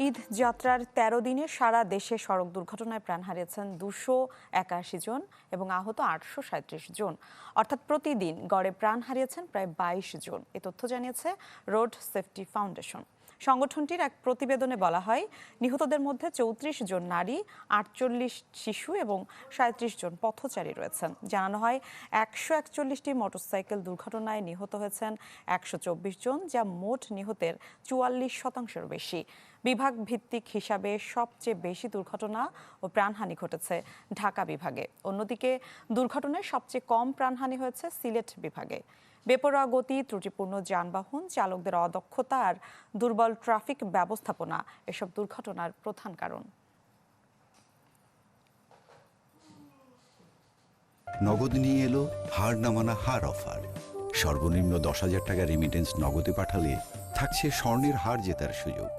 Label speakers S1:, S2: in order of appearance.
S1: ঈদ যাত্রার ১৩ দিনে সারা দেশে সড়ক দুর্ঘটনায় প্রাণ হারিয়েছেন ২৮১ জন এবং আহত ৮৩৭ জন, অর্থাৎ প্রতিদিন গড়ে প্রাণ হারিয়েছেন প্রায় ২২ জন। এ তথ্য জানিয়েছে রোড সেফটি ফাউন্ডেশন। সংগঠনটির এক প্রতিবেদনে বলা হয়, নিহতদের মধ্যে ৩৪ জন নারী, ৪৮ শিশু এবং ৩৭ জন পথচারী রয়েছেন। জানানো হয়, ১৪১টি মোটরসাইকেল দুর্ঘটনায় নিহত হয়েছেন ১২৪ জন, যা মোট নিহতের ৪৪% বেশি। বিভাগ ভিত্তিক হিসাবে সবচেয়ে বেশি দুর্ঘটনা ও প্রাণহানি ঘটেছে ঢাকা বিভাগে। অন্যদিকে দুর্ঘটনায় সবচেয়ে কম প্রাণহানি হয়েছে সিলেট বিভাগে। বেপরোয়া গতি, ত্রুটিপূর্ণ যানবাহন, চালকদের অদক্ষতা আর দুর্বল ট্রাফিক ব্যবস্থাপনা এসব দুর্ঘটনার প্রধান কারণ।
S2: নগদ নিয়ে এলো হার না মানা হার অফার। সর্বনিম্ন ১০,০০০ টাকা রেমিটেন্স নগদে পাঠালে থাকছে স্বর্ণের হার জেতার সুযোগ।